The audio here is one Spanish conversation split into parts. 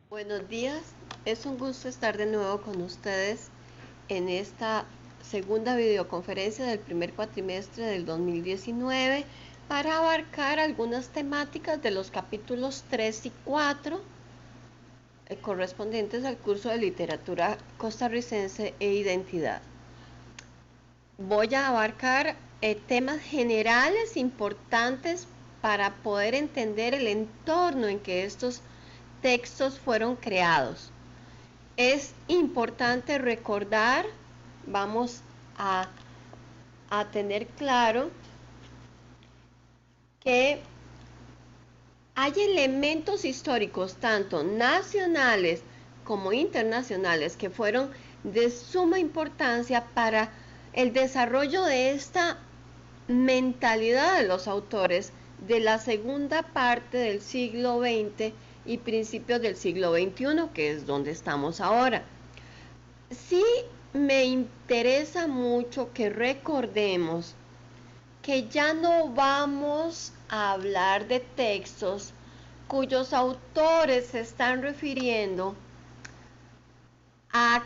Buenos días, es un gusto estar de nuevo con ustedes en esta segunda videoconferencia del primer cuatrimestre del 2019 para abarcar algunas temáticas de los capítulos 3 y 4 correspondientes al curso de literatura costarricense e identidad. Voy a abarcar temas generales importantes para poder entender el entorno en que estos textos fueron creados. Es importante recordar, vamos a tener claro que hay elementos históricos tanto nacionales como internacionales que fueron de suma importancia para el desarrollo de esta mentalidad de los autores de la segunda parte del siglo XX y principios del siglo XXI, que es donde estamos ahora. Sí me interesa mucho que recordemos que ya no vamos a hablar de textos cuyos autores se están refiriendo a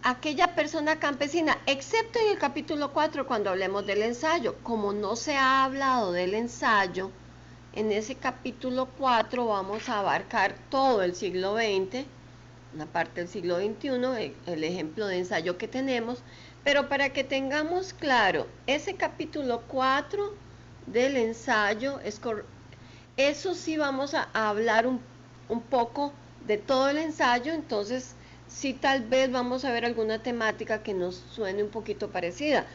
aquella persona campesina, excepto en el capítulo 4 cuando hablemos del ensayo. Como no se ha hablado del ensayo, en ese capítulo 4 vamos a abarcar todo el siglo XX, una parte del siglo XXI, el ejemplo de ensayo que tenemos, pero para que tengamos claro, ese capítulo 4 del ensayo, eso sí vamos a hablar un poco de todo el ensayo, entonces sí tal vez vamos a ver alguna temática que nos suene un poquito parecida.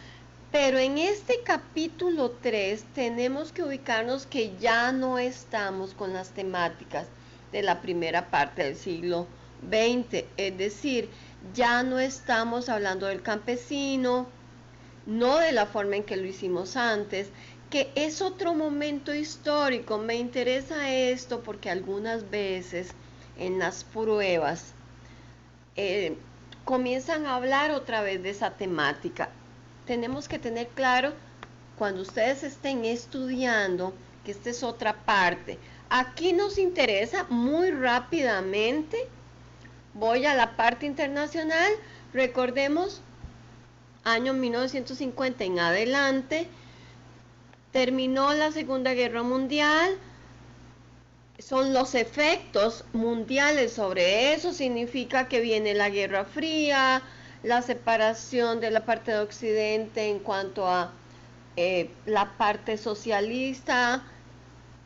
Pero en este capítulo 3 tenemos que ubicarnos que ya no estamos con las temáticas de la primera parte del siglo XX, es decir, ya no estamos hablando del campesino, no de la forma en que lo hicimos antes, que es otro momento histórico. Me interesa esto porque algunas veces en las pruebas comienzan a hablar otra vez de esa temática. Tenemos que tener claro cuando ustedes estén estudiando que esta es otra parte. Aquí nos interesa muy rápidamente, voy a la parte internacional, recordemos año 1950 en adelante, terminó la Segunda Guerra Mundial, son los efectos mundiales sobre eso, significa que viene la Guerra Fría, la separación de la parte de Occidente en cuanto a la parte socialista,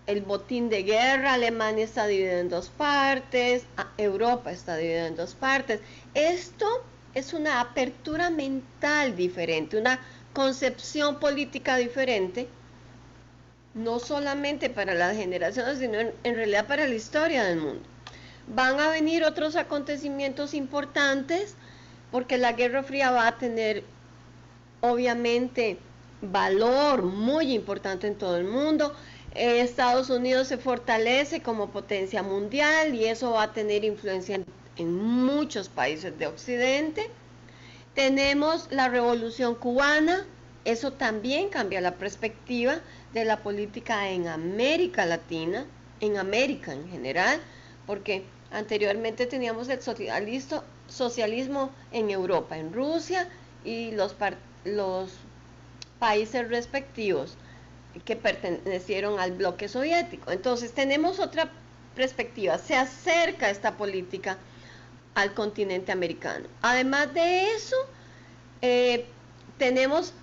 el botín de guerra, Alemania está dividida en dos partes, Europa está dividida en dos partes. Esto es una apertura mental diferente, una concepción política diferente, no solamente para las generaciones, sino en realidad para la historia del mundo. Van a venir otros acontecimientos importantes, porque la Guerra Fría va a tener, obviamente, valor muy importante en todo el mundo. Estados Unidos se fortalece como potencia mundial y eso va a tener influencia en muchos países de Occidente. Tenemos la Revolución Cubana, eso también cambia la perspectiva de la política en América Latina, en América en general, porque anteriormente teníamos el socialismo en Europa, en Rusia y los países respectivos que pertenecieron al bloque soviético. Entonces tenemos otra perspectiva, se acerca esta política al continente americano. Además de eso, tenemos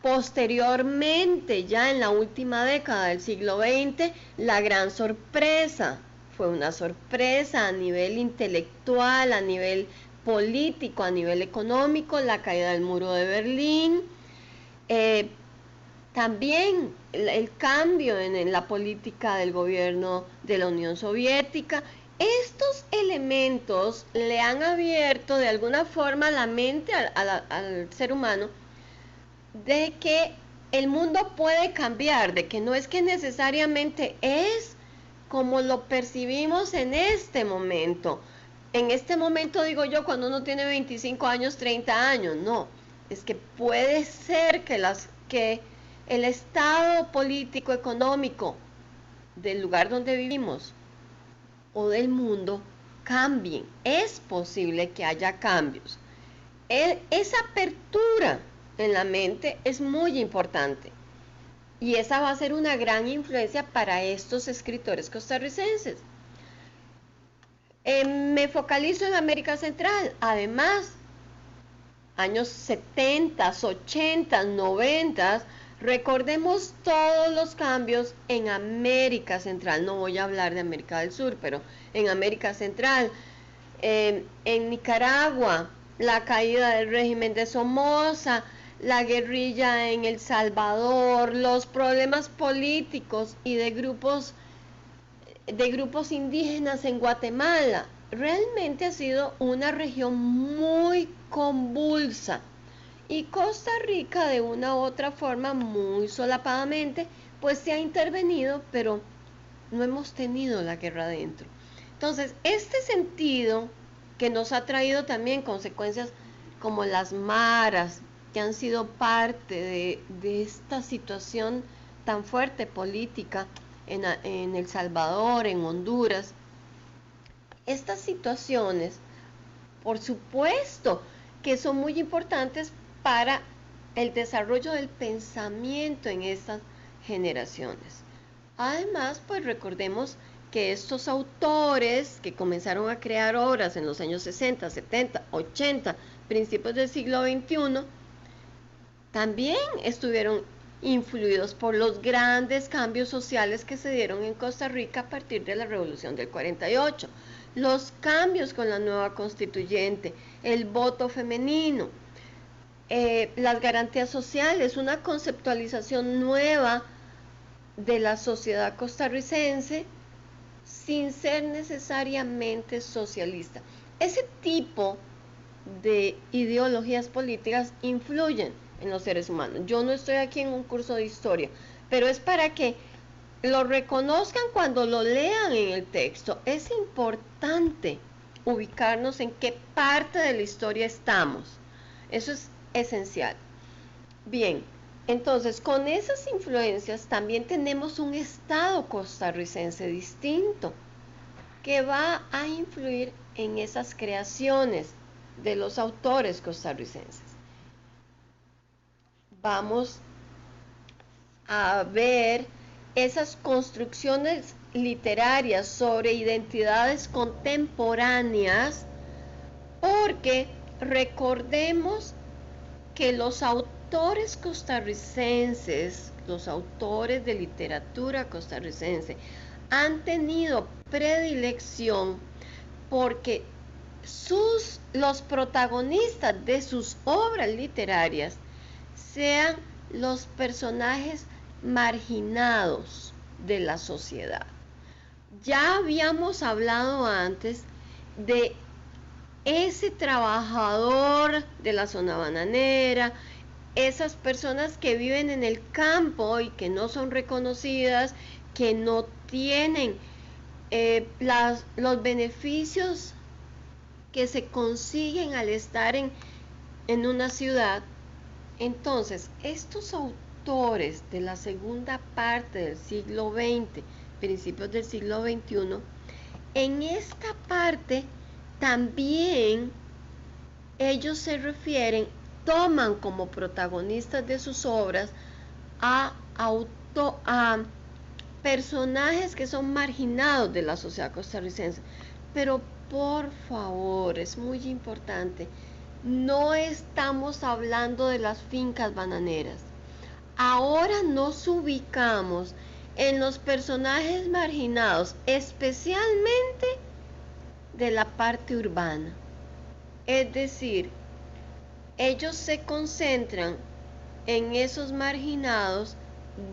posteriormente, ya en la última década del siglo XX, la gran sorpresa. Fue una sorpresa a nivel intelectual, a nivel político, a nivel económico, la caída del muro de Berlín. También el cambio en la política del gobierno de la Unión Soviética. Estos elementos le han abierto de alguna forma la mente al ser humano de que el mundo puede cambiar, de que no es que necesariamente es como lo percibimos en este momento. En este momento digo yo, cuando uno tiene 25 años, 30 años, no. Es que puede ser que el estado político económico del lugar donde vivimos o del mundo cambien. Es posible que haya cambios. Esa apertura en la mente es muy importante. Y esa va a ser una gran influencia para estos escritores costarricenses. Me focalizo en América Central. Además, años 70, 80, 90, recordemos todos los cambios en América Central. No voy a hablar de América del Sur, pero en América Central. En Nicaragua, la caída del régimen de Somoza, la guerrilla en El Salvador, los problemas políticos y de grupos indígenas en Guatemala. Realmente ha sido una región muy convulsa y Costa Rica de una u otra forma muy solapadamente pues se ha intervenido, pero no hemos tenido la guerra dentro. Entonces, este sentido que nos ha traído también consecuencias como las maras, que han sido parte de esta situación tan fuerte política en El Salvador, en Honduras. Estas situaciones, por supuesto, que son muy importantes para el desarrollo del pensamiento en estas generaciones. Además, pues recordemos que estos autores que comenzaron a crear obras en los años 60, 70, 80, principios del siglo XXI, también estuvieron influidos por los grandes cambios sociales que se dieron en Costa Rica a partir de la Revolución del 48, los cambios con la nueva constituyente, el voto femenino, las garantías sociales, una conceptualización nueva de la sociedad costarricense sin ser necesariamente socialista. Ese tipo de ideologías políticas influyen en los seres humanos. Yo no estoy aquí en un curso de historia, pero es para que lo reconozcan cuando lo lean en el texto. Es importante ubicarnos en qué parte de la historia estamos. Eso es esencial. Bien, entonces con esas influencias también tenemos un estado costarricense distinto que va a influir en esas creaciones de los autores costarricenses. Vamos a ver esas construcciones literarias sobre identidades contemporáneas, porque recordemos que los autores costarricenses, los autores de literatura costarricense, han tenido predilección porque los protagonistas de sus obras literarias sean los personajes marginados de la sociedad. Ya habíamos hablado antes de ese trabajador de la zona bananera, esas personas que viven en el campo y que no son reconocidas, que no tienen los beneficios que se consiguen al estar en una ciudad. Entonces, estos autores de la segunda parte del siglo XX, principios del siglo XXI, en esta parte también ellos se refieren, toman como protagonistas de sus obras a personajes que son marginados de la sociedad costarricense. Pero por favor, es muy importante, no estamos hablando de las fincas bananeras. Ahora nos ubicamos en los personajes marginados, especialmente de la parte urbana. Es decir, ellos se concentran en esos marginados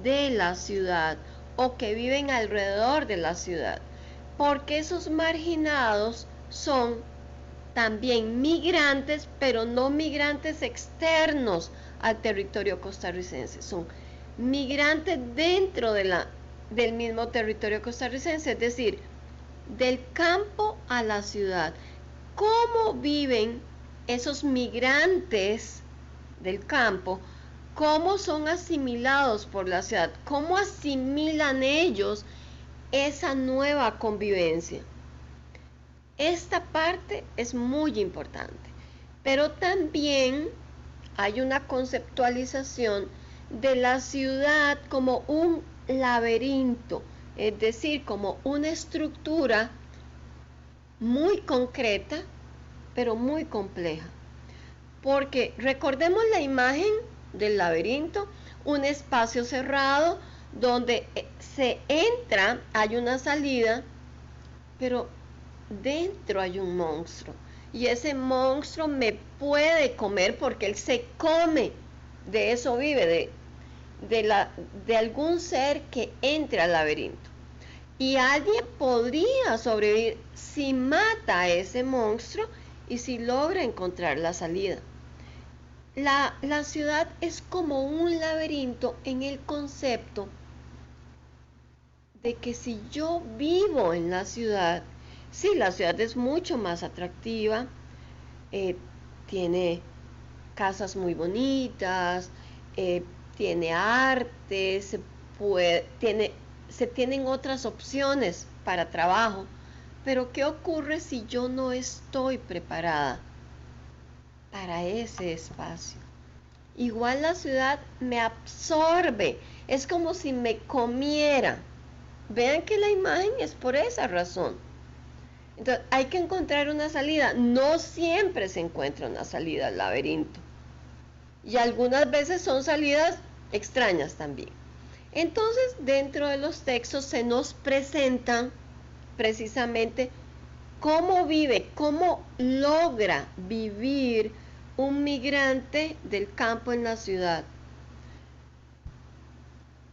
de la ciudad o que viven alrededor de la ciudad, porque esos marginados son también migrantes, pero no migrantes externos al territorio costarricense, son migrantes dentro del mismo territorio costarricense, es decir, del campo a la ciudad. ¿Cómo viven esos migrantes del campo? ¿Cómo son asimilados por la ciudad? ¿Cómo asimilan ellos esa nueva convivencia? Esta parte es muy importante, pero también hay una conceptualización de la ciudad como un laberinto, es decir, como una estructura muy concreta, pero muy compleja. Porque recordemos la imagen del laberinto, un espacio cerrado donde se entra, hay una salida, pero dentro hay un monstruo. Y ese monstruo me puede comer porque él se come, de eso vive, de algún ser que entre al laberinto. Y alguien podría sobrevivir si mata a ese monstruo y si logra encontrar la salida. La ciudad es como un laberinto en el concepto de que si yo vivo en la ciudad, sí, la ciudad es mucho más atractiva, tiene casas muy bonitas, tiene arte, se tienen otras opciones para trabajo, pero ¿qué ocurre si yo no estoy preparada para ese espacio? Igual la ciudad me absorbe, es como si me comiera. Vean que la imagen es por esa razón. Entonces hay que encontrar una salida. No siempre se encuentra una salida al laberinto. Y algunas veces son salidas extrañas también. Entonces, dentro de los textos se nos presentan precisamente cómo vive, cómo logra vivir un migrante del campo en la ciudad.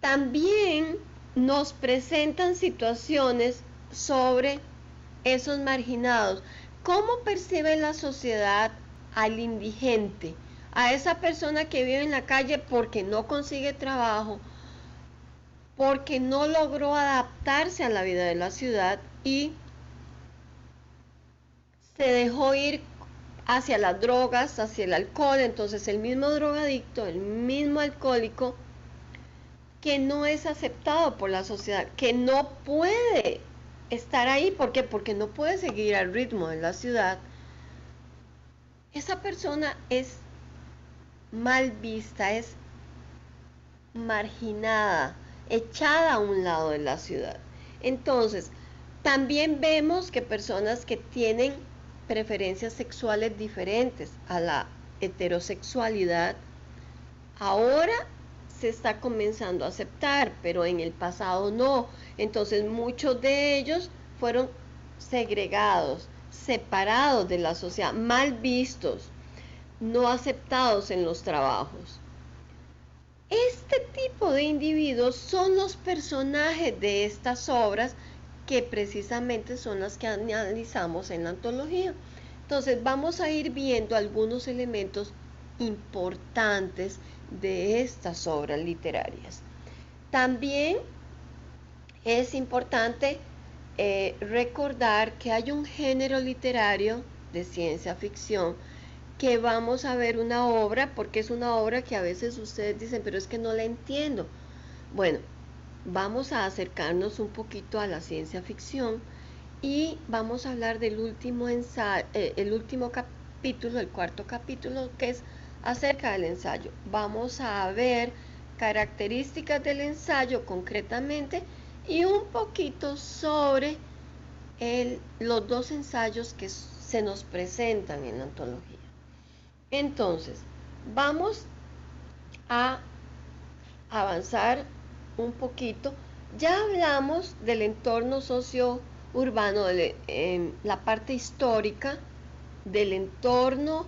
También nos presentan situaciones sobre esos marginados. ¿Cómo percibe la sociedad al indigente? A esa persona que vive en la calle porque no consigue trabajo, porque no logró adaptarse a la vida de la ciudad y se dejó ir hacia las drogas, hacia el alcohol. Entonces el mismo drogadicto, el mismo alcohólico, que no es aceptado por la sociedad, que no puede estar ahí. ¿Por qué? Porque no puede seguir al ritmo de la ciudad. Esa persona es mal vista, es marginada, echada a un lado de la ciudad. Entonces, también vemos que personas que tienen preferencias sexuales diferentes a la heterosexualidad, ahora se está comenzando a aceptar, pero en el pasado no. Entonces muchos de ellos fueron segregados, separados de la sociedad, mal vistos, no aceptados en los trabajos. Este tipo de individuos son los personajes de estas obras que precisamente son las que analizamos en la antología. Entonces vamos a ir viendo algunos elementos importantes de estas obras literarias. También es importante recordar que hay un género literario de ciencia ficción que vamos a ver una obra, porque es una obra que a veces ustedes dicen, pero es que no la entiendo. Bueno, vamos a acercarnos un poquito a la ciencia ficción y vamos a hablar del último ensayo, el último capítulo, el cuarto capítulo, que es acerca del ensayo. Vamos a ver características del ensayo concretamente y un poquito sobre los dos ensayos que se nos presentan en la antología. Entonces, vamos a avanzar un poquito. Ya hablamos del entorno socio-urbano, la parte histórica del entorno.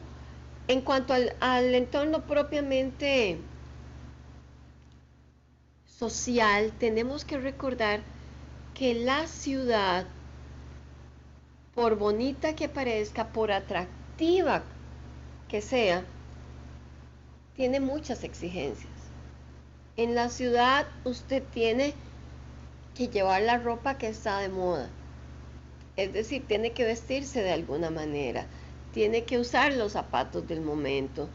En cuanto al entorno propiamente social, tenemos que recordar que la ciudad, por bonita que parezca, por atractiva que sea, tiene muchas exigencias. En la ciudad usted tiene que llevar la ropa que está de moda, es decir, tiene que vestirse de alguna manera, tiene que usar los zapatos del momento,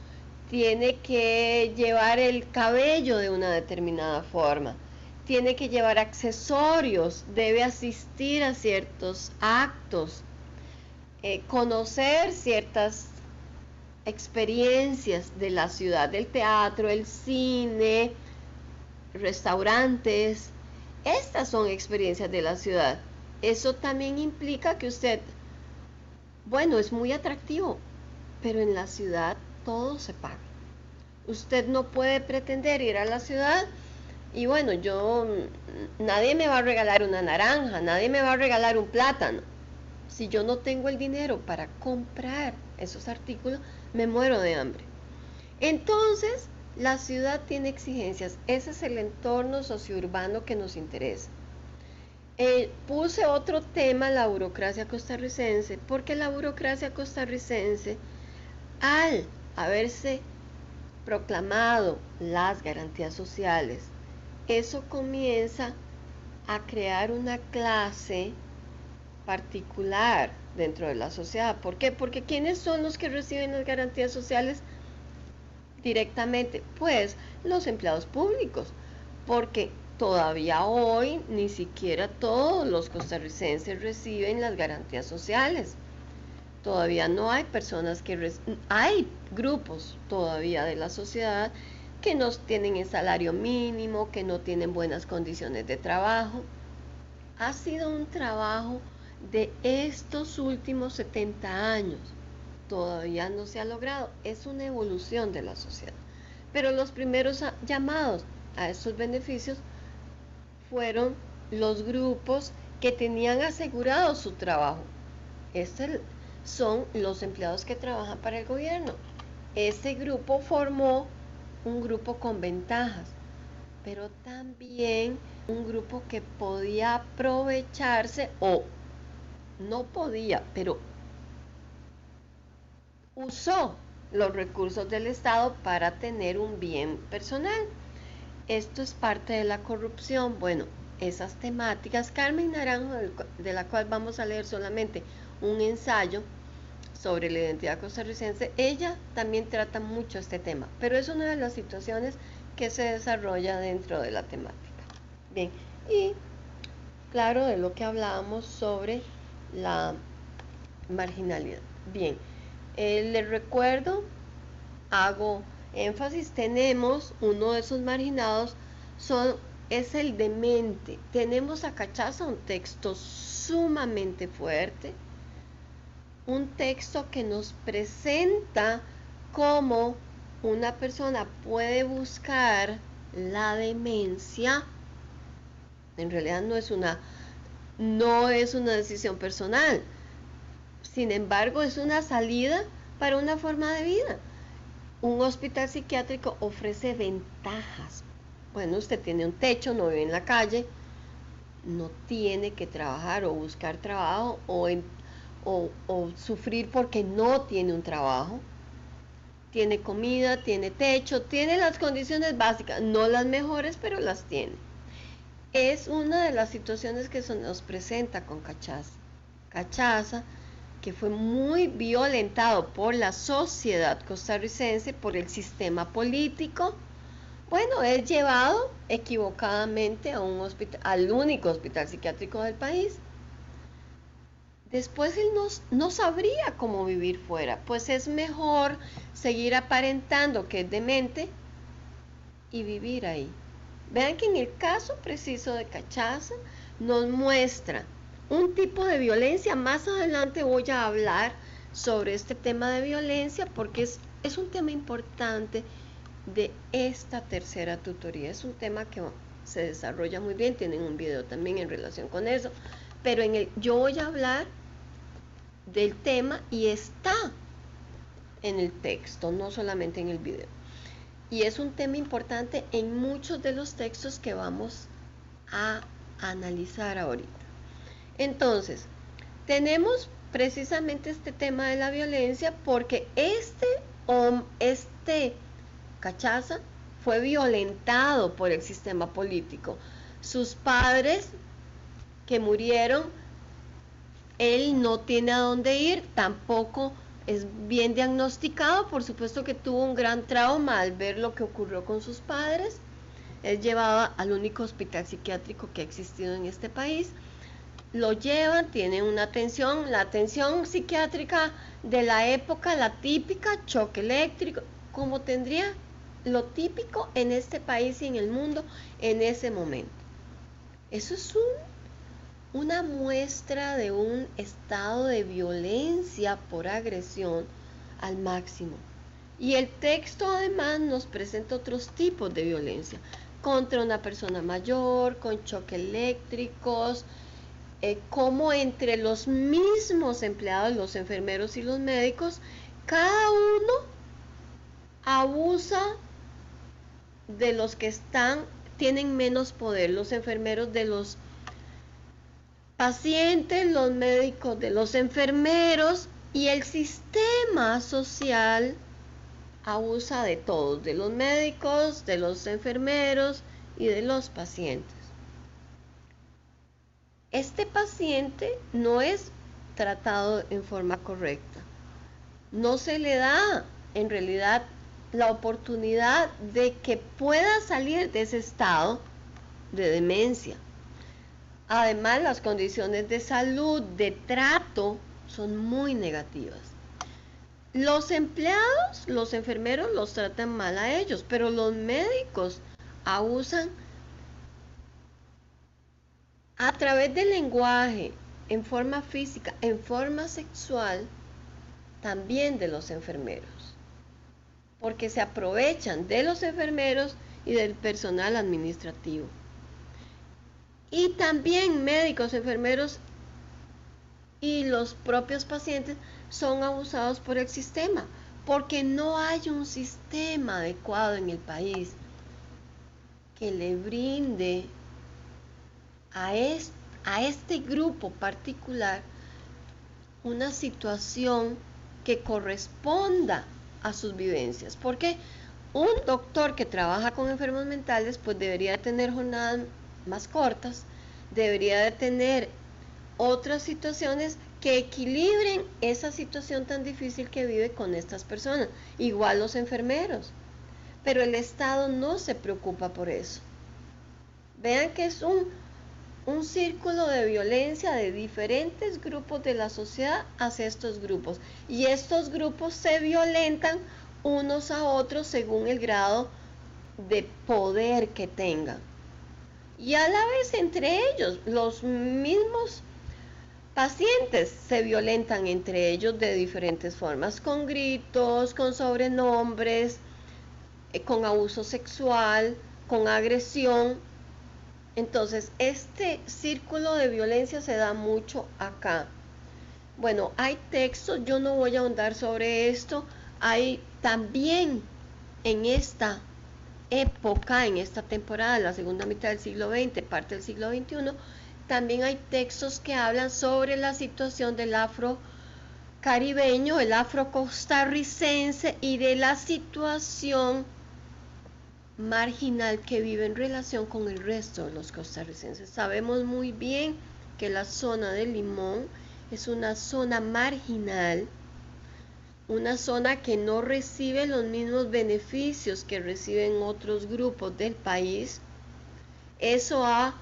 tiene que llevar el cabello de una determinada forma, tiene que llevar accesorios, debe asistir a ciertos actos. conocer ciertas experiencias de la ciudad, del teatro, el cine, restaurantes. Estas son experiencias de la ciudad. Eso también implica que usted, bueno, es muy atractivo, pero en la ciudad todo se paga. Usted no puede pretender ir a la ciudad y bueno, nadie me va a regalar una naranja, nadie me va a regalar un plátano. Si yo no tengo el dinero para comprar esos artículos, me muero de hambre. Entonces, la ciudad tiene exigencias. Ese es el entorno sociourbano que nos interesa. Puse otro tema, la burocracia costarricense, porque la burocracia costarricense, al haberse proclamado las garantías sociales, eso comienza a crear una clase particular dentro de la sociedad. ¿Por qué? Porque ¿quiénes son los que reciben las garantías sociales directamente? Pues los empleados públicos, porque todavía hoy ni siquiera todos los costarricenses reciben las garantías sociales. Todavía no hay personas hay grupos todavía de la sociedad que no tienen el salario mínimo, que no tienen buenas condiciones de trabajo. Ha sido un trabajo de estos últimos 70 años. Todavía no se ha logrado. Es una evolución de la sociedad. Pero los primeros llamados a estos beneficios fueron los grupos que tenían asegurado su trabajo. Estos son los empleados que trabajan para el gobierno. Ese grupo formó un grupo con ventajas, pero también un grupo que podía aprovecharse, o no podía, pero usó los recursos del Estado para tener un bien personal. Esto es parte de la corrupción. Bueno, esas temáticas, Carmen Naranjo, de la cual vamos a leer solamente un ensayo sobre la identidad costarricense, ella también trata mucho este tema, pero es una de las situaciones que se desarrolla dentro de la temática. Bien, y claro, de lo que hablábamos sobre la marginalidad. Bien, les recuerdo, hago énfasis, tenemos uno de esos marginados, es el demente. Tenemos a Cachaza, un texto sumamente fuerte, un texto que nos presenta cómo una persona puede buscar la demencia. En realidad no es una decisión personal. Sin embargo, es una salida para una forma de vida. Un hospital psiquiátrico ofrece ventajas. Bueno, usted tiene un techo, no vive en la calle, no tiene que trabajar o buscar trabajo o sufrir porque no tiene un trabajo. Tiene comida, tiene techo, tiene las condiciones básicas, no las mejores, pero las tiene. Es una de las situaciones que se nos presenta con Cachaza. Cachaza, que fue muy violentado por la sociedad costarricense, por el sistema político, bueno, es llevado equivocadamente a un hospital, al único hospital psiquiátrico del país. Después él no sabría cómo vivir fuera, pues es mejor seguir aparentando que es demente y vivir ahí. Vean que en el caso preciso de Cachaza nos muestra un tipo de violencia. Más adelante voy a hablar sobre este tema de violencia porque es un tema importante de esta tercera tutoría. Es un tema que se desarrolla muy bien, tienen un video también en relación con eso, pero yo voy a hablar del tema y está en el texto, no solamente en el video. Y es un tema importante en muchos de los textos que vamos a analizar ahorita. Entonces, tenemos precisamente este tema de la violencia porque este Cachaza fue violentado por el sistema político. Sus padres que murieron, él no tiene a dónde ir, tampoco es bien diagnosticado, por supuesto que tuvo un gran trauma al ver lo que ocurrió con sus padres. Es llevado al único hospital psiquiátrico que ha existido en este país. lo llevan, tienen una atención, la atención psiquiátrica de la época, la típica choque eléctrico, como tendría lo típico en este país y en el mundo en ese momento. Eso es una muestra de un estado de violencia por agresión al máximo. Y el texto además nos presenta otros tipos de violencia contra una persona mayor, con choques eléctricos, como entre los mismos empleados, los enfermeros y los médicos, cada uno abusa de los que tienen menos poder, los enfermeros de los pacientes, los médicos de los enfermeros, y el sistema social abusa de todos, de los médicos, de los enfermeros y de los pacientes. Este paciente no es tratado en forma correcta. No se le da en realidad la oportunidad de que pueda salir de ese estado de demencia. Además, las condiciones de salud, de trato, son muy negativas. Los empleados, los enfermeros los tratan mal a ellos, pero los médicos abusan a través del lenguaje, en forma física, en forma sexual, también de los enfermeros, porque se aprovechan de los enfermeros y del personal administrativo. Y también médicos, enfermeros y los propios pacientes son abusados por el sistema, porque no hay un sistema adecuado en el país que le brinde a este grupo particular una situación que corresponda a sus vivencias. Porque un doctor que trabaja con enfermos mentales pues debería tener jornadas más cortas, debería de tener otras situaciones que equilibren esa situación tan difícil que vive con estas personas, igual los enfermeros, pero el Estado no se preocupa por eso. Vean que es un círculo de violencia de diferentes grupos de la sociedad hacia estos grupos, y estos grupos se violentan unos a otros según el grado de poder que tengan, y a la vez entre ellos los mismos pacientes se violentan entre ellos de diferentes formas, con gritos, con sobrenombres, con abuso sexual, con agresión. Entonces, este círculo de violencia se da mucho acá. Bueno, hay textos, yo no voy a ahondar sobre esto. Hay también en esta época, en esta temporada, la segunda mitad del siglo XX, parte del siglo XXI, también hay textos que hablan sobre la situación del afrocaribeño, el afrocostarricense, y de la situación marginal que vive en relación con el resto de los costarricenses. Sabemos muy bien que la zona de Limón es una zona marginal, una zona que no recibe los mismos beneficios que reciben otros grupos del país. Eso ha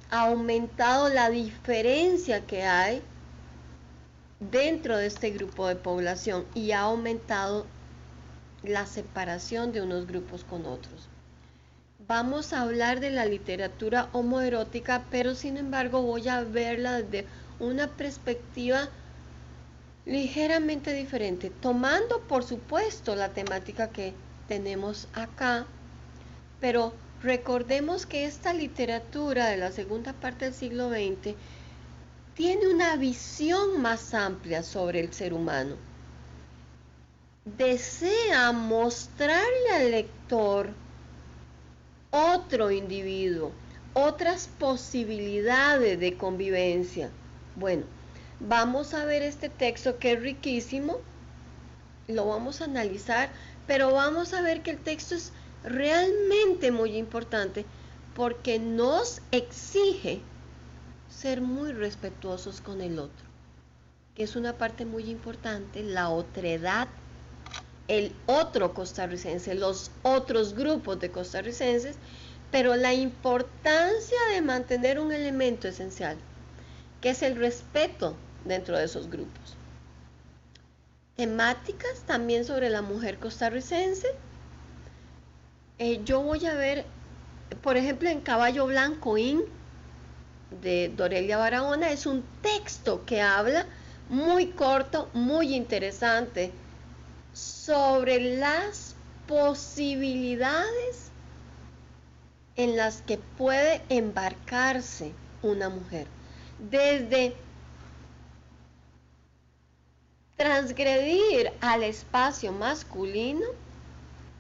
aumentado la diferencia que hay dentro de este grupo de población y ha aumentado la separación de unos grupos con otros. Vamos a hablar de la literatura homoerótica, pero sin embargo voy a verla desde una perspectiva ligeramente diferente, tomando por supuesto la temática que tenemos acá, pero recordemos que esta literatura de la segunda parte del siglo XX tiene una visión más amplia sobre el ser humano. Desea mostrarle al lector otro individuo, otras posibilidades de convivencia. Bueno, vamos a ver este texto que es riquísimo, lo vamos a analizar, pero vamos a ver que el texto es realmente muy importante porque nos exige ser muy respetuosos con el otro, que es una parte muy importante, la otredad, el otro costarricense, los otros grupos de costarricenses, pero la importancia de mantener un elemento esencial, que es el respeto dentro de esos grupos. Temáticas también sobre la mujer costarricense. Yo voy a ver, por ejemplo, en Caballo Blanco In de Dorelia Barahona, es un texto que habla muy corto, muy interesante sobre las posibilidades en las que puede embarcarse una mujer, desde transgredir al espacio masculino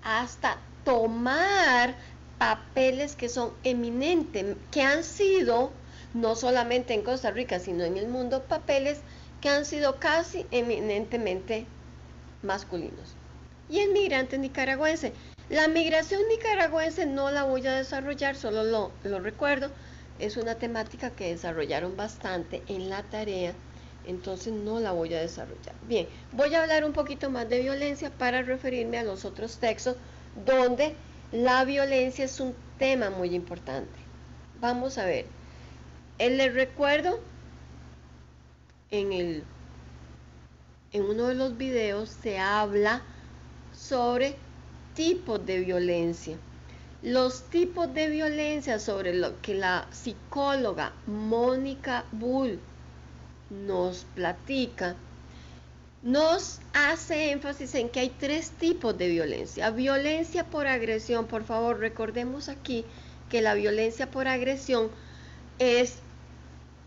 hasta tomar papeles que son eminentes, que han sido, no solamente en Costa Rica, sino en el mundo, papeles que han sido casi eminentemente masculinos. Y el migrante nicaragüense. La migración nicaragüense no la voy a desarrollar, solo lo recuerdo. Es una temática que desarrollaron bastante en la tarea, entonces no la voy a desarrollar. Bien, voy a hablar un poquito más de violencia para referirme a los otros textos donde la violencia es un tema muy importante. Vamos a ver. Les recuerdo en uno de los videos se habla sobre tipos de violencia. Los tipos de violencia sobre lo que la psicóloga Mónica Bull nos platica, nos hace énfasis en que hay 3 tipos de violencia. Violencia por agresión, por favor, recordemos aquí que la violencia por agresión es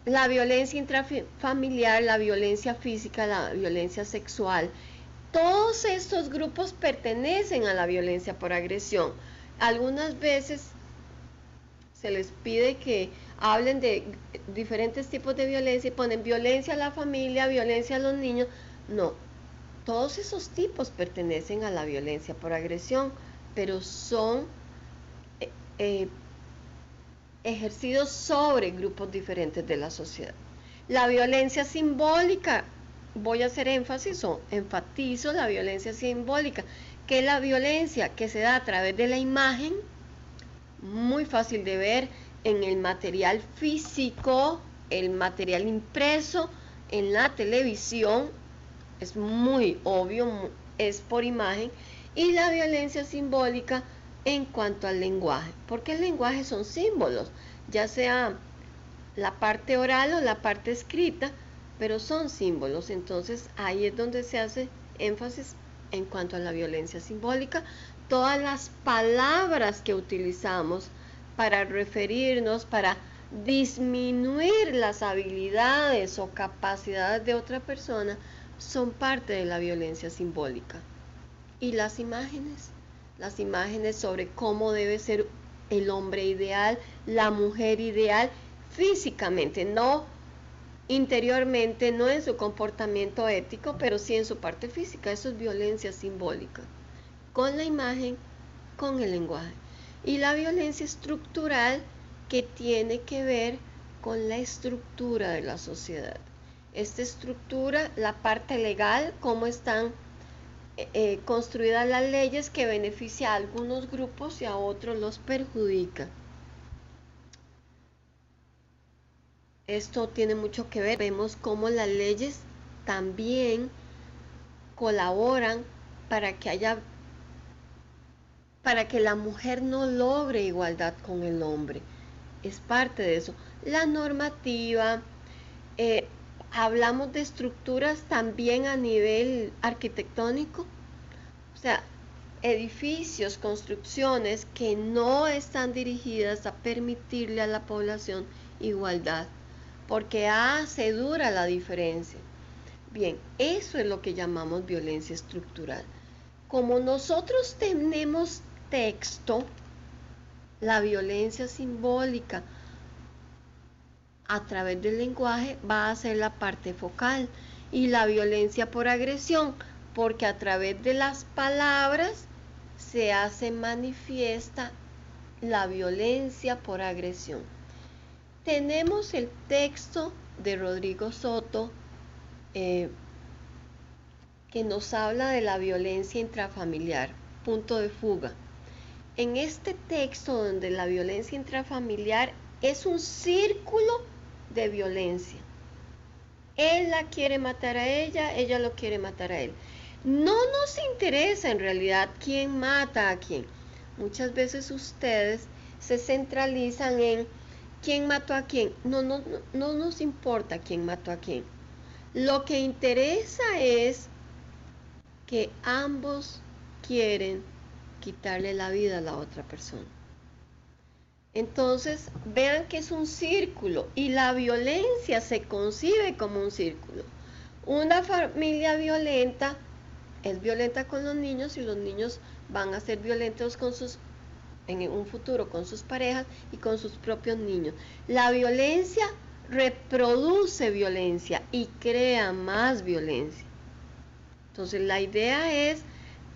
la violencia intrafamiliar, la violencia física, la violencia sexual. Todos estos grupos pertenecen a la violencia por agresión. Algunas veces se les pide que hablen de diferentes tipos de violencia y ponen violencia a la familia, violencia a los niños. No, todos esos tipos pertenecen a la violencia por agresión, pero son ejercidos sobre grupos diferentes de la sociedad. La violencia simbólica, voy a hacer énfasis o enfatizo la violencia simbólica, que es la violencia que se da a través de la imagen, muy fácil de ver en el material físico, el material impreso, en la televisión, es muy obvio, es por imagen, y la violencia simbólica en cuanto al lenguaje, porque el lenguaje son símbolos, ya sea la parte oral o la parte escrita, pero son símbolos. Entonces ahí es donde se hace énfasis en cuanto a la violencia simbólica. Todas las palabras que utilizamos para referirnos, para disminuir las habilidades o capacidades de otra persona, son parte de la violencia simbólica. Y las imágenes sobre cómo debe ser el hombre ideal, la mujer ideal, físicamente, no interiormente, no en su comportamiento ético, pero sí en su parte física. Eso es violencia simbólica, con la imagen, con el lenguaje. Y la violencia estructural, que tiene que ver con la estructura de la sociedad. Esta estructura, la parte legal, cómo están construidas las leyes que beneficia a algunos grupos y a otros los perjudica. Esto tiene mucho que ver. Vemos cómo las leyes también colaboran para que la mujer no logre igualdad con el hombre. Es parte de eso. La normativa, hablamos de estructuras también a nivel arquitectónico, o sea, edificios, construcciones que no están dirigidas a permitirle a la población igualdad, porque hace dura la diferencia. Bien, eso es lo que llamamos violencia estructural. Como nosotros tenemos texto, la violencia simbólica a través del lenguaje va a ser la parte focal, y la violencia por agresión, porque a través de las palabras se hace manifiesta la violencia por agresión. Tenemos el texto de Rodrigo Soto que nos habla de la violencia intrafamiliar, punto de fuga. En este texto, donde la violencia intrafamiliar es un círculo de violencia, él la quiere matar a ella lo quiere matar a él. No nos interesa en realidad quién mata a quién. Muchas veces ustedes se centralizan en quién mató a quién. No nos importa quién mató a quién. Lo que interesa es que ambos quieren quitarle la vida a la otra persona. Entonces, vean que es un círculo y la violencia se concibe como un círculo. Una familia violenta es violenta con los niños y los niños van a ser violentos en un futuro con sus parejas y con sus propios niños. La violencia reproduce violencia y crea más violencia. Entonces la idea es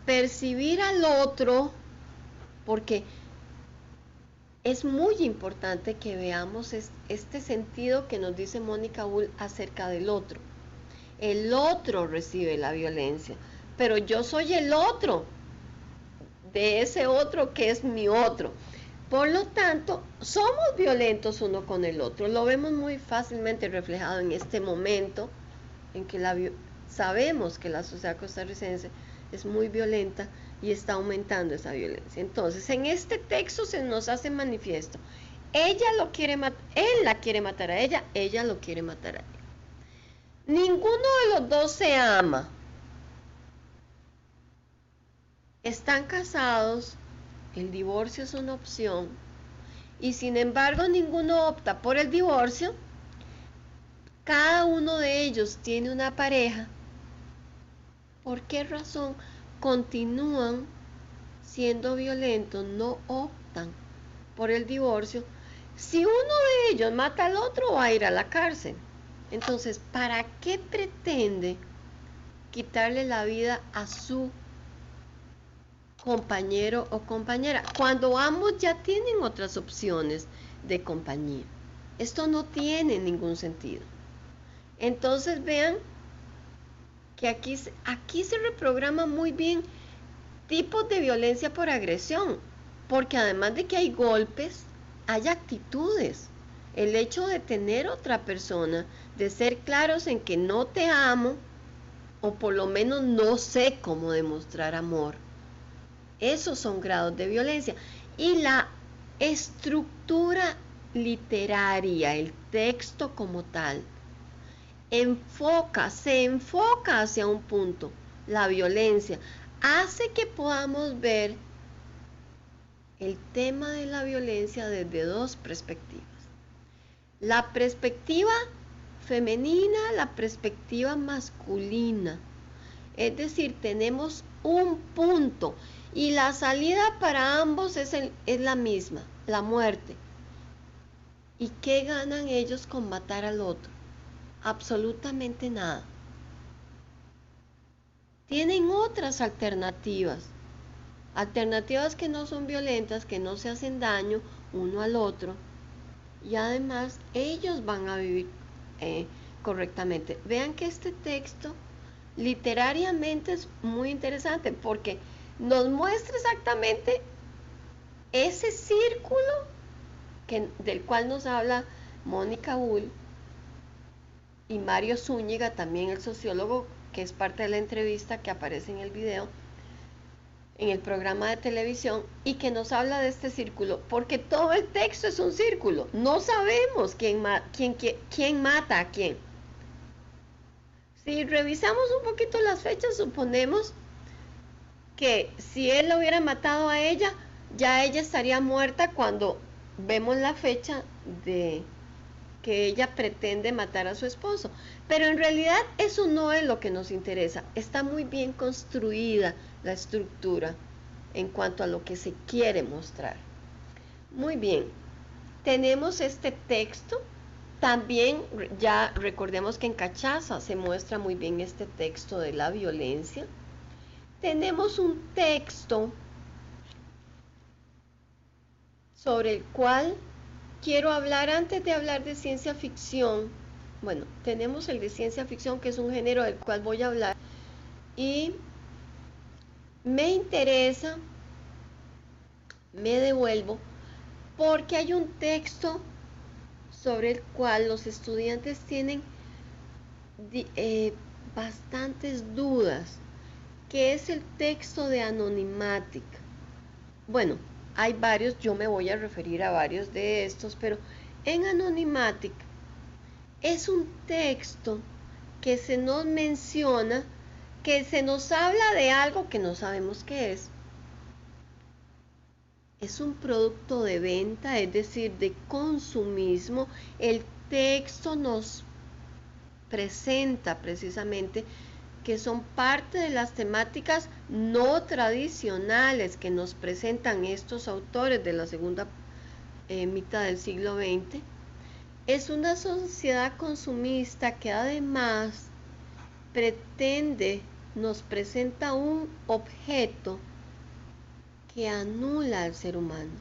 percibir al otro, porque es muy importante que veamos este sentido que nos dice Mónica Bull acerca del otro. El otro recibe la violencia, pero yo soy el otro de ese otro que es mi otro. Por lo tanto, somos violentos uno con el otro. Lo vemos muy fácilmente reflejado en este momento en que sabemos que la sociedad costarricense es muy violenta y está aumentando esa violencia. Entonces, en este texto se nos hace manifiesto, él la quiere matar a ella lo quiere matar a él. Ninguno de los dos se ama. Están casados, el divorcio es una opción, y sin embargo ninguno opta por el divorcio. Cada uno de ellos tiene una pareja. ¿Por qué razón continúan siendo violentos? No optan por el divorcio. Si uno de ellos mata al otro, va a ir a la cárcel. Entonces, ¿para qué pretende quitarle la vida a su compañero o compañera cuando ambos ya tienen otras opciones de compañía? Esto no tiene ningún sentido. Entonces vean que aquí se reprograma muy bien tipos de violencia por agresión, porque además de que hay golpes, hay actitudes. El hecho de tener otra persona, de ser claros en que no te amo, o por lo menos no sé cómo demostrar amor, esos son grados de violencia. Y la estructura literaria, el texto como tal, se enfoca hacia un punto. La violencia hace que podamos ver el tema de la violencia desde dos perspectivas. La perspectiva femenina, la perspectiva masculina. Es decir, tenemos un punto y la salida para ambos es la misma, la muerte. ¿Y qué ganan ellos con matar al otro? Absolutamente nada. Tienen otras alternativas que no son violentas, que no se hacen daño uno al otro, y además ellos van a vivir correctamente. Vean que este texto literariamente es muy interesante porque nos muestra exactamente ese círculo del cual nos habla Mónica Bull y Mario Zúñiga, también el sociólogo, que es parte de la entrevista que aparece en el video, en el programa de televisión, y que nos habla de este círculo, porque todo el texto es un círculo. No sabemos quién mata a quién. Si revisamos un poquito las fechas, suponemos que si él lo hubiera matado a ella, ya ella estaría muerta cuando vemos la fecha de que ella pretende matar a su esposo. Pero en realidad eso no es lo que nos interesa. Está muy bien construida la estructura en cuanto a lo que se quiere mostrar. Muy bien, tenemos este texto. También ya recordemos que en Cachaza se muestra muy bien este texto de la violencia. Tenemos un texto sobre el cual quiero hablar antes de hablar de ciencia ficción. Bueno, tenemos el de ciencia ficción, que es un género del cual voy a hablar, y me interesa, me devuelvo, porque hay un texto sobre el cual los estudiantes tienen di- eh, bastantes dudas. ¿Qué es el texto de Anonymatic? Bueno, hay varios, yo me voy a referir a varios de estos, pero en Anonymatic es un texto que se nos menciona, que se nos habla de algo que no sabemos qué es. Es un producto de venta, es decir, de consumismo. El texto nos presenta precisamente que son parte de las temáticas no tradicionales que nos presentan estos autores de la segunda mitad del siglo XX. Es una sociedad consumista que además pretende, nos presenta un objeto que anula al ser humano.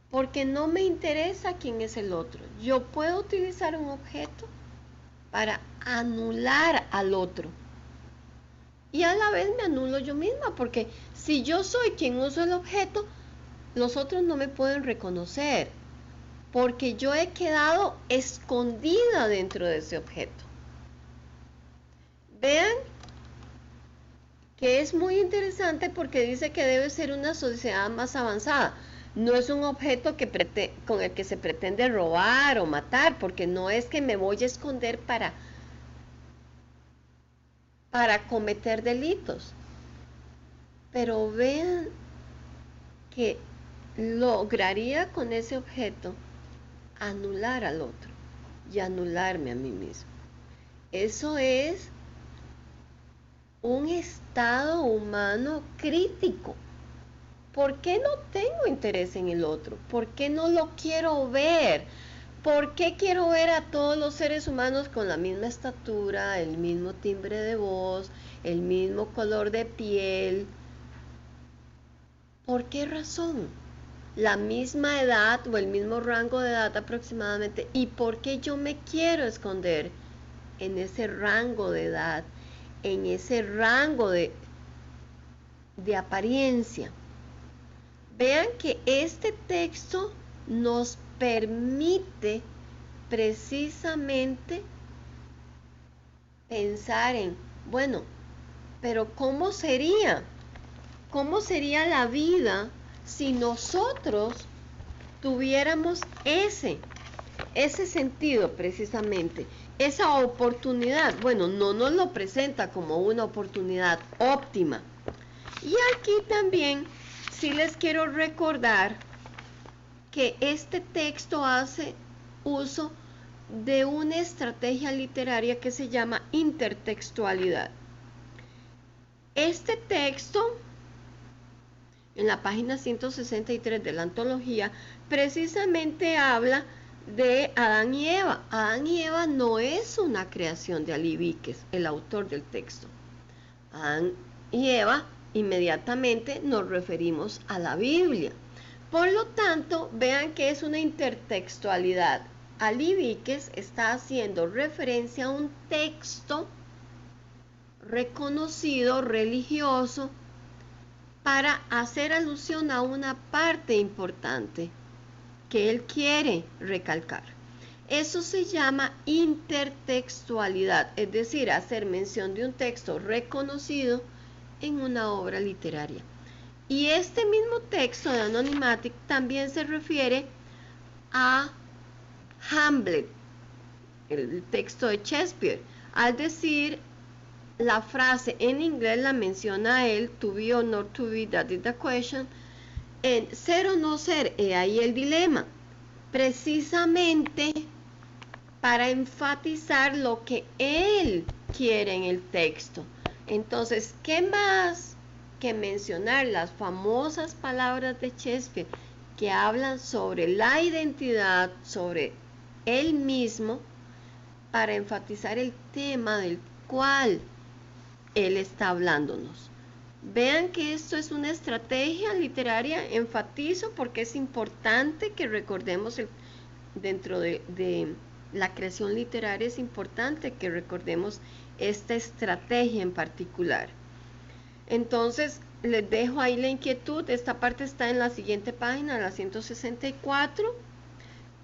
Porque no me interesa quién es el otro. Yo puedo utilizar un objeto para anular al otro. Y a la vez me anulo yo misma, porque si yo soy quien uso el objeto, los otros no me pueden reconocer, porque yo he quedado escondida dentro de ese objeto. Vean que es muy interesante porque dice que debe ser una sociedad más avanzada. No es un objeto con el que se pretende robar o matar, porque no es que me voy a esconder para cometer delitos. Pero vean que lograría con ese objeto anular al otro y anularme a mí mismo. Eso es un estado humano crítico. ¿Por qué no tengo interés en el otro? ¿Por qué no lo quiero ver? ¿Por qué quiero ver a todos los seres humanos con la misma estatura, el mismo timbre de voz, el mismo color de piel? ¿Por qué razón? La misma edad o el mismo rango de edad aproximadamente. ¿Y por qué yo me quiero esconder en ese rango de edad, en ese rango de apariencia? Vean que este texto nos permite precisamente pensar en, bueno, pero ¿cómo sería? ¿Cómo sería la vida si nosotros tuviéramos ese sentido precisamente, esa oportunidad? Bueno, no nos lo presenta como una oportunidad óptima. Y aquí también sí les quiero recordar que este texto hace uso de una estrategia literaria que se llama intertextualidad. Este texto, en la página 163 de la antología, precisamente habla de Adán y Eva. Adán y Eva no es una creación de Ali Víquez, el autor del texto. Adán y Eva, inmediatamente nos referimos a la Biblia. Por lo tanto, vean que es una intertextualidad. Ali Víquez está haciendo referencia a un texto reconocido, religioso, para hacer alusión a una parte importante que él quiere recalcar. Eso se llama intertextualidad, es decir, hacer mención de un texto reconocido en una obra literaria. Y este mismo texto de Anonymatic también se refiere a Hamlet, el texto de Shakespeare. Al decir la frase en inglés, la menciona él, to be or not to be, that is the question, en ser o no ser, he ahí el dilema, precisamente para enfatizar lo que él quiere en el texto. Entonces, ¿qué más que mencionar las famosas palabras de Shakespeare que hablan sobre la identidad, sobre él mismo, para enfatizar el tema del cual él está hablándonos? Vean que esto es una estrategia literaria, enfatizo porque es importante que recordemos dentro de la creación literaria, es importante que recordemos esta estrategia en particular. Entonces, les dejo ahí la inquietud. Esta parte está en la siguiente página, la 164.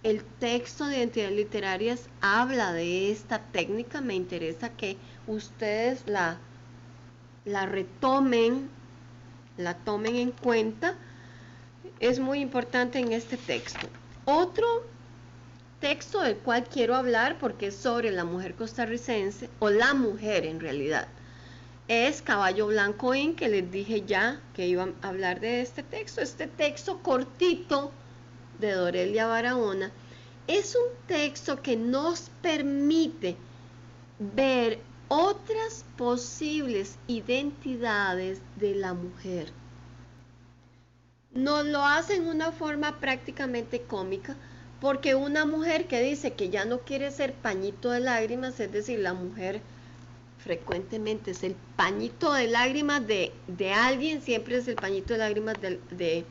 el texto de Identidades Literarias habla de esta técnica. Me interesa que ustedes la retomen, la tomen en cuenta. Es muy importante en este texto. Otro texto del cual quiero hablar, porque es sobre la mujer costarricense, o la mujer en realidad, es Caballo Blanco Inc., que les dije ya que iba a hablar de este texto cortito de Dorelia Barahona. Es un texto que nos permite ver otras posibles identidades de la mujer. Nos lo hace en una forma prácticamente cómica, porque una mujer que dice que ya no quiere ser pañito de lágrimas, es decir, la mujer frecuentemente es el pañito de lágrimas de alguien, siempre es el pañito de lágrimas de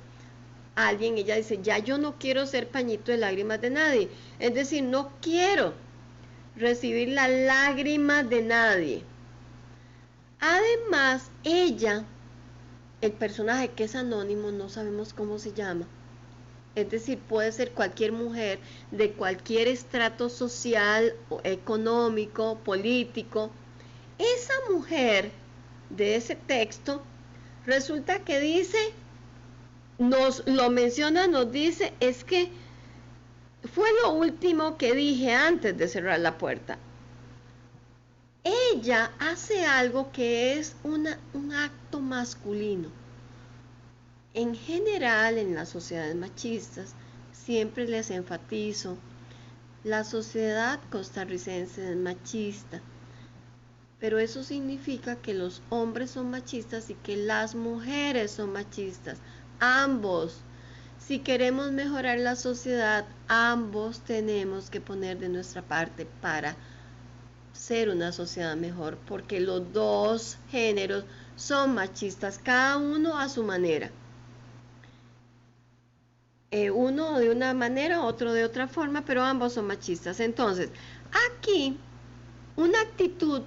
alguien. Ella dice, ya yo no quiero ser pañito de lágrimas de nadie, es decir, no quiero recibir la lágrima de nadie. Además, ella, el personaje que es anónimo, no sabemos cómo se llama, es decir, puede ser cualquier mujer de cualquier estrato social, económico, político. Esa mujer de ese texto resulta que dice, nos lo menciona, nos dice, es que fue lo último que dije antes de cerrar la puerta. Ella hace algo que es un acto masculino. En general, en las sociedades machistas, siempre les enfatizo, la sociedad costarricense es machista, pero eso significa que los hombres son machistas y que las mujeres son machistas, ambos. Si queremos mejorar la sociedad, ambos tenemos que poner de nuestra parte para ser una sociedad mejor, porque los dos géneros son machistas, cada uno a su manera. Uno de una manera, otro de otra forma, pero ambos son machistas. Entonces, aquí, una actitud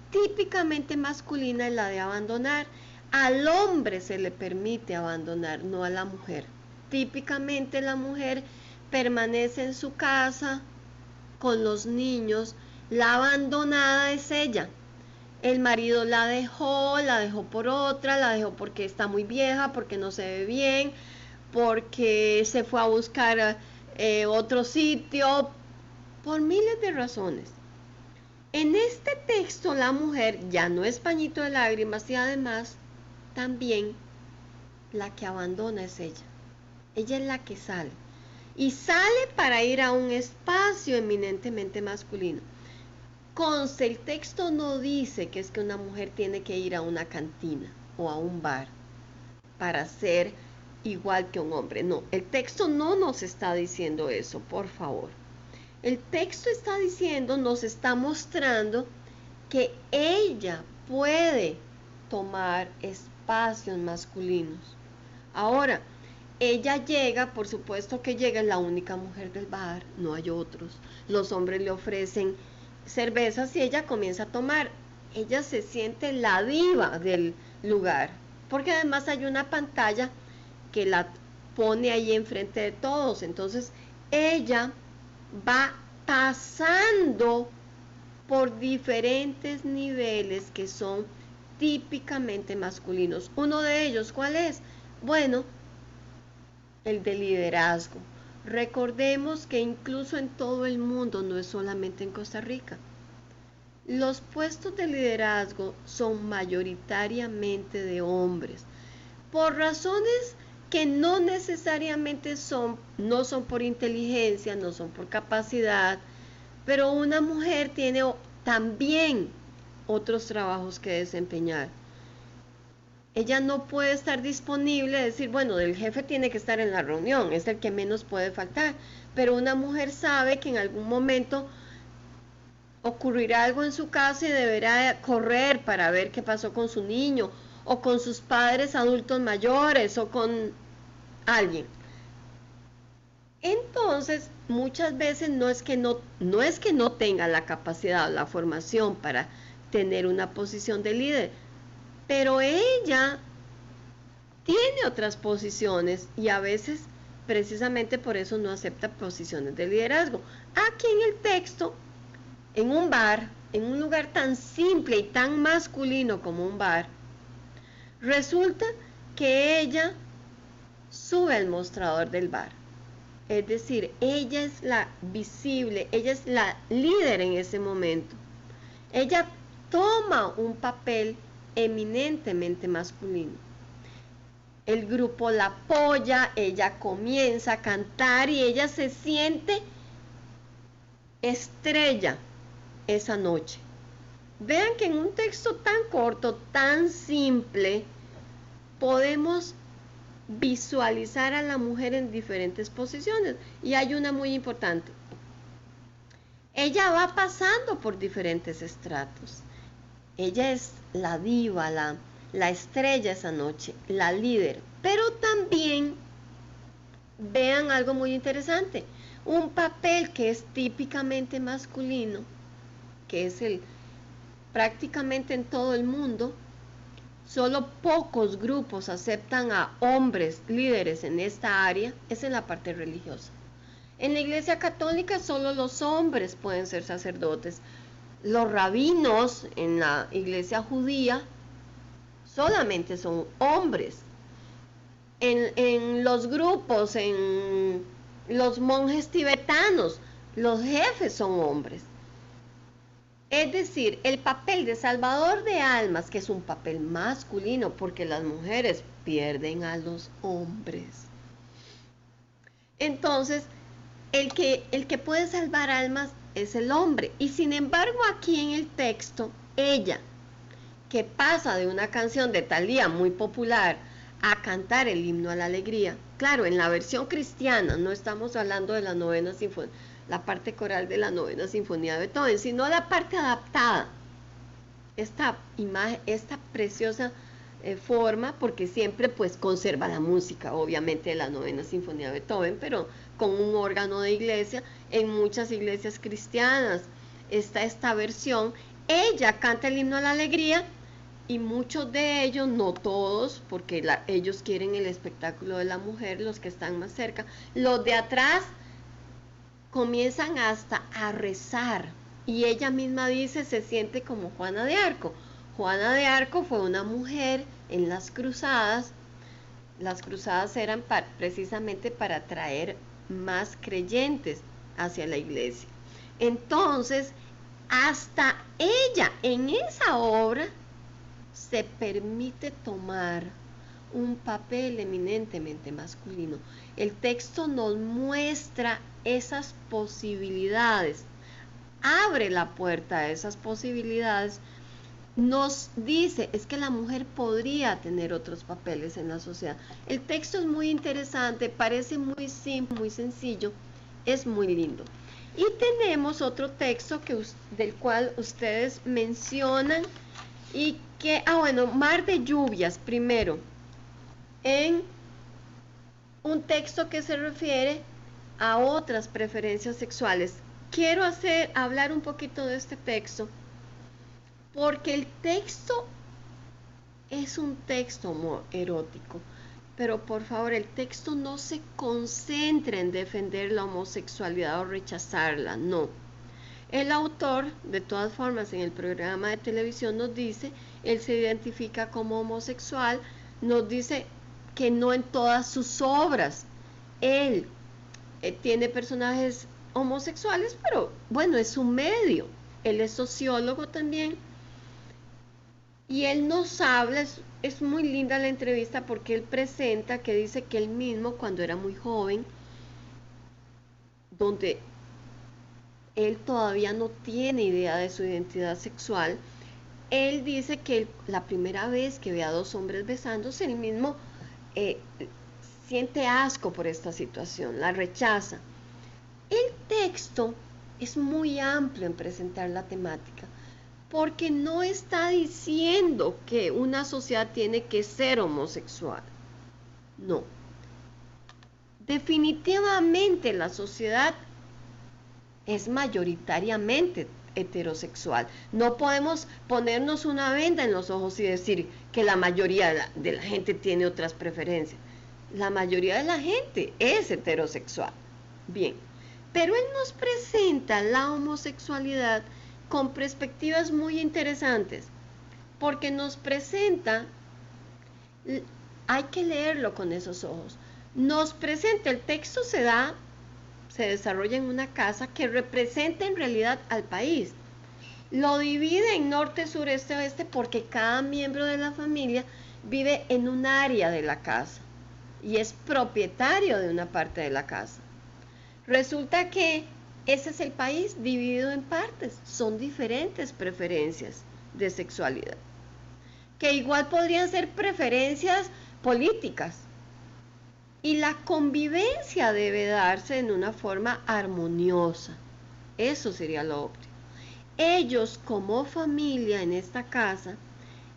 típicamente masculina es la de abandonar. Al hombre se le permite abandonar, no a la mujer. Típicamente la mujer permanece en su casa con los niños, la abandonada es ella. El marido la dejó por otra, la dejó porque está muy vieja, porque no se ve bien, porque se fue a buscar otro sitio, por miles de razones. En este texto la mujer ya no es pañito de lágrimas y además también la que abandona es ella. Ella es la que sale. Y sale para ir a un espacio eminentemente masculino. Conste, el texto no dice que es que una mujer tiene que ir a una cantina o a un bar para ser igual que un hombre. No, el texto no nos está diciendo eso, por favor. El texto está diciendo, nos está mostrando que ella puede tomar espacios masculinos. Ahora, ella llega, por supuesto que llega, es la única mujer del bar, no hay otros. Los hombres le ofrecen cervezas y ella comienza a tomar. Ella se siente la diva del lugar, porque además hay una pantalla que la pone ahí enfrente de todos. Entonces ella va pasando por diferentes niveles que son típicamente masculinos. Uno de ellos, ¿cuál es? Bueno, el de liderazgo. Recordemos que incluso en todo el mundo, no es solamente en Costa Rica, los puestos de liderazgo son mayoritariamente de hombres, por razones que no necesariamente no son por inteligencia, no son por capacidad, pero una mujer tiene también otros trabajos que desempeñar. Ella no puede estar disponible, decir, bueno, el jefe tiene que estar en la reunión, es el que menos puede faltar, pero una mujer sabe que en algún momento ocurrirá algo en su casa y deberá correr para ver qué pasó con su niño, o con sus padres adultos mayores, o con alguien. Entonces, muchas veces no es que no tenga la capacidad o la formación para tener una posición de líder, pero ella tiene otras posiciones y a veces precisamente por eso no acepta posiciones de liderazgo. Aquí en el texto, en un bar, en un lugar tan simple y tan masculino como un bar, resulta que ella sube al mostrador del bar. Es decir, ella es la visible, ella es la líder en ese momento. Ella toma un papel eminentemente masculino. El grupo la apoya, ella comienza a cantar y ella se siente estrella esa noche. Vean que en un texto tan corto, tan simple, podemos visualizar a la mujer en diferentes posiciones. Y hay una muy importante. Ella va pasando por diferentes estratos. Ella es la diva, la estrella esa noche, la líder. Pero también vean algo muy interesante. Un papel que es típicamente masculino, que es prácticamente en todo el mundo, solo pocos grupos aceptan a hombres líderes en esta área, es en la parte religiosa. En la Iglesia Católica solo los hombres pueden ser sacerdotes. Los rabinos en la Iglesia judía solamente son hombres. En los grupos, en los monjes tibetanos, los jefes son hombres. Es decir, el papel de salvador de almas, que es un papel masculino, porque las mujeres pierden a los hombres. Entonces, el que puede salvar almas es el hombre. Y sin embargo, aquí en el texto, ella, que pasa de una canción de Thalía muy popular a cantar el himno a la alegría, claro, en la versión cristiana, no estamos hablando de la novena sinfonía, la parte coral de la novena sinfonía de Beethoven, sino la parte adaptada. Esta imagen, esta preciosa forma, porque siempre pues conserva la música, obviamente, de la novena sinfonía de Beethoven, pero con un órgano de iglesia. En muchas iglesias cristianas está esta versión. Ella canta el himno a la alegría y muchos de ellos, no todos, porque ellos quieren el espectáculo de la mujer, los que están más cerca, los de atrás comienzan hasta a rezar, y ella misma dice, se siente como Juana de Arco. Juana de Arco fue una mujer en las cruzadas. Las cruzadas eran precisamente para traer más creyentes hacia la iglesia. Entonces, hasta ella en esa obra se permite tomar un papel eminentemente masculino. El texto nos muestra esas posibilidades, abre la puerta a esas posibilidades, nos dice, es que la mujer podría tener otros papeles en la sociedad. El texto es muy interesante, parece muy simple, muy sencillo, es muy lindo. Y tenemos otro texto del cual ustedes mencionan y que, bueno, Mar de Lluvias, primero, en un texto que se refiere a otras preferencias sexuales. Quiero hablar un poquito de este texto, porque el texto es un texto erótico, pero por favor, el texto no se concentra en defender la homosexualidad o rechazarla, no. El autor, de todas formas, en el programa de televisión nos dice, él se identifica como homosexual, nos dice que no en todas sus obras. Él tiene personajes homosexuales, pero bueno, es un medio. Él es sociólogo también. Y él nos habla, es muy linda la entrevista porque él presenta que dice que él mismo, cuando era muy joven, donde él todavía no tiene idea de su identidad sexual, él dice que la primera vez que ve a dos hombres besándose, él mismo siente asco por esta situación, la rechaza. El texto es muy amplio en presentar la temática, porque no está diciendo que una sociedad tiene que ser homosexual. No. Definitivamente la sociedad es mayoritariamente heterosexual. No podemos ponernos una venda en los ojos y decir que la mayoría de la gente tiene otras preferencias. la mayoría de la gente es heterosexual. Bien, pero él nos presenta la homosexualidad con perspectivas muy interesantes, porque nos presenta, hay que leerlo con esos ojos, nos presenta, el texto se desarrolla en una casa que representa en realidad al país. Lo divide en norte, sur, este, oeste, porque cada miembro de la familia vive en un área de la casa y es propietario de una parte de la casa. Resulta que ese es el país dividido en partes, son diferentes preferencias de sexualidad, que igual podrían ser preferencias políticas. Y la convivencia debe darse en una forma armoniosa. Eso sería lo óptimo. Ellos como familia en esta casa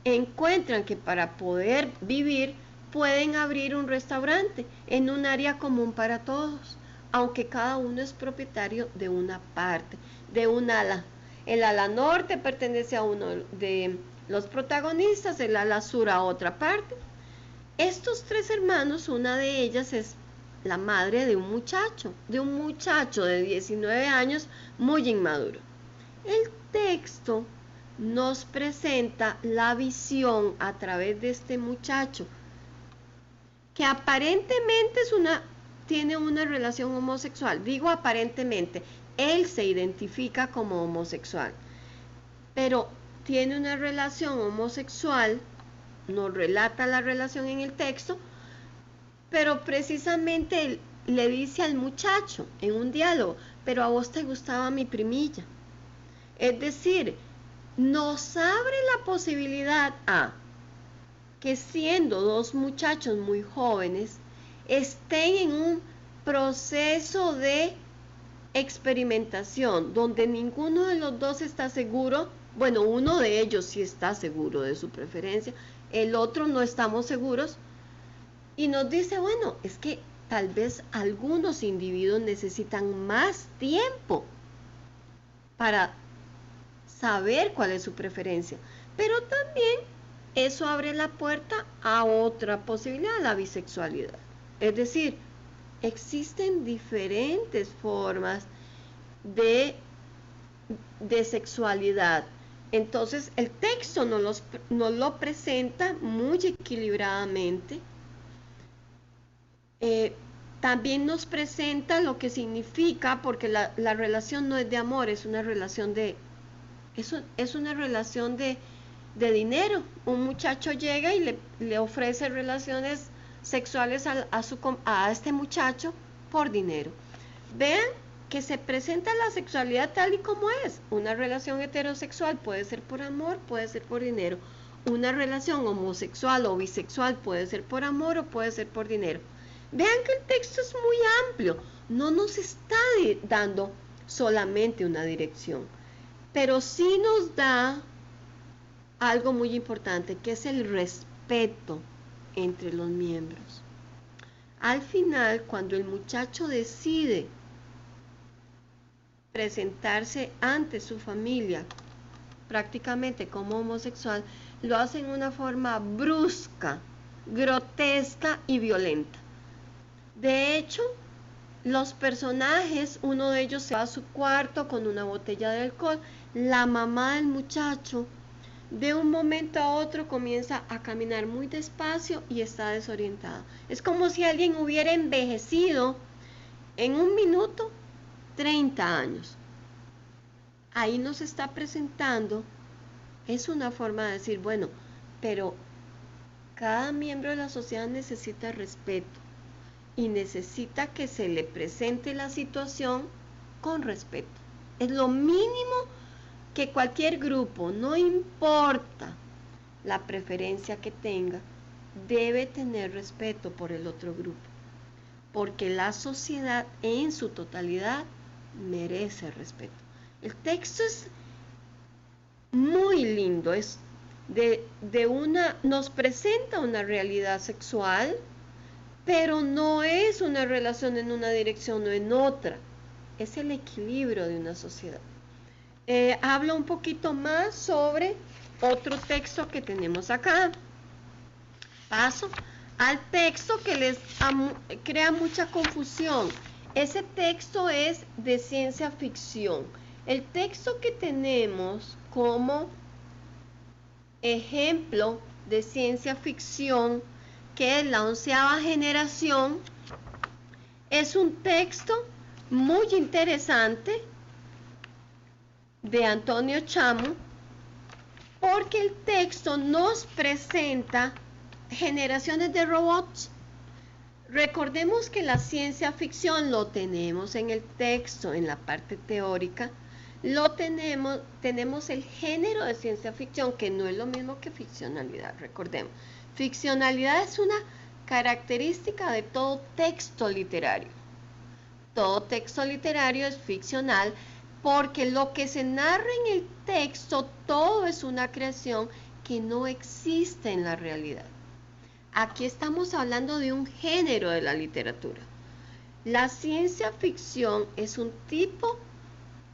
encuentran que para poder vivir pueden abrir un restaurante en un área común para todos, aunque cada uno es propietario de una parte, de un ala. El ala norte pertenece a uno de los protagonistas, el ala sur a otra parte. Estos tres hermanos, una de ellas es la madre de un muchacho de 19 años muy inmaduro. El texto nos presenta la visión a través de este muchacho, que aparentemente tiene una relación homosexual. Digo aparentemente, él se identifica como homosexual, pero tiene una relación homosexual, nos relata la relación en el texto, pero precisamente él le dice al muchacho en un diálogo, pero a vos te gustaba mi primilla. Es decir, nos abre la posibilidad a que siendo dos muchachos muy jóvenes, estén en un proceso de experimentación donde ninguno de los dos está seguro. Bueno, uno de ellos sí está seguro de su preferencia, el otro no estamos seguros, y nos dice, bueno, es que tal vez algunos individuos necesitan más tiempo para saber cuál es su preferencia, pero también eso abre la puerta a otra posibilidad, la bisexualidad. Es decir, existen diferentes formas de sexualidad. Entonces el texto nos lo presenta muy equilibradamente. También nos presenta lo que significa, porque la relación no es de amor, es una relación de dinero. Un muchacho llega y le ofrece relaciones sexuales a este muchacho por dinero. Vean que se presenta la sexualidad tal y como es. Una relación heterosexual puede ser por amor, puede ser por dinero. Una relación homosexual o bisexual puede ser por amor o puede ser por dinero. Vean que el texto es muy amplio, no nos está dando solamente una dirección, pero sí nos da algo muy importante, que es el respeto entre los miembros. Al final, cuando el muchacho decide presentarse ante su familia prácticamente como homosexual, lo hace en una forma brusca, grotesca y violenta. De hecho, los personajes, uno de ellos se va a su cuarto con una botella de alcohol. La mamá del muchacho de un momento a otro comienza a caminar muy despacio y está desorientada. Es como si alguien hubiera envejecido en un minuto 30 años. Ahí nos está presentando, es una forma de decir, bueno, pero cada miembro de la sociedad necesita respeto y necesita que se le presente la situación con respeto. Es lo mínimo que cualquier grupo, no importa la preferencia que tenga, debe tener respeto por el otro grupo, porque la sociedad en su totalidad merece respeto. El texto es muy lindo, nos presenta una realidad sexual, pero no es una relación en una dirección o en otra, es el equilibrio de una sociedad. Habla un poquito más sobre otro texto que tenemos acá. Paso al texto que les crea mucha confusión. Ese texto es de ciencia ficción. El texto que tenemos como ejemplo de ciencia ficción, que es la 11ª generación, es un texto muy interesante de Antonio Chamo, porque el texto nos presenta generaciones de robots. Recordemos que la ciencia ficción lo tenemos en el texto, en la parte teórica, tenemos el género de ciencia ficción, que no es lo mismo que ficcionalidad. Recordemos, ficcionalidad es una característica de todo texto literario. Todo texto literario es ficcional porque lo que se narra en el texto, todo es una creación que no existe en la realidad. Aquí estamos hablando de un género de la literatura. La ciencia ficción es un tipo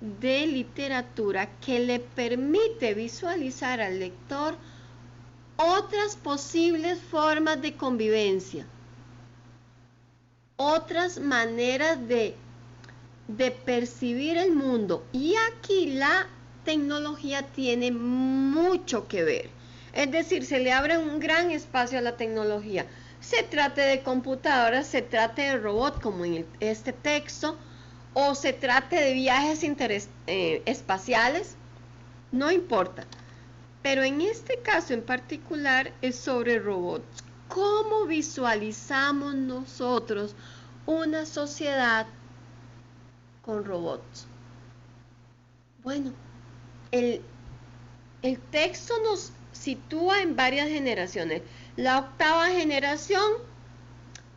de literatura que le permite visualizar al lector otras posibles formas de convivencia, otras maneras de percibir el mundo. Y aquí la tecnología tiene mucho que ver. Es decir, se le abre un gran espacio a la tecnología. Se trate de computadoras, se trate de robots como en este texto, o se trate de viajes espaciales, no importa. Pero en este caso en particular es sobre robots. ¿Cómo visualizamos nosotros una sociedad con robots? Bueno, el texto nos sitúa en varias generaciones. La 8ª generación,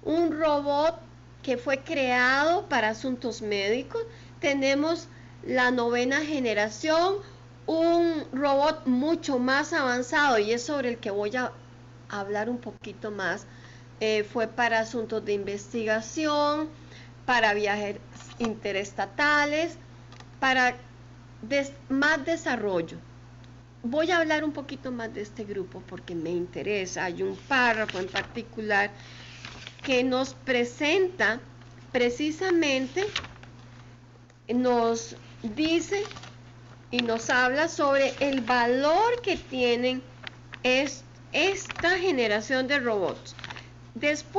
un robot que fue creado para asuntos médicos. Tenemos la 9ª generación, un robot mucho más avanzado, y es sobre el que voy a hablar un poquito más. Fue para asuntos de investigación, para viajes interestatales, para más desarrollo. Voy a hablar un poquito más de este grupo porque me interesa. Hay un párrafo en particular que nos presenta precisamente, nos dice y nos habla sobre el valor que tienen esta generación de robots. Después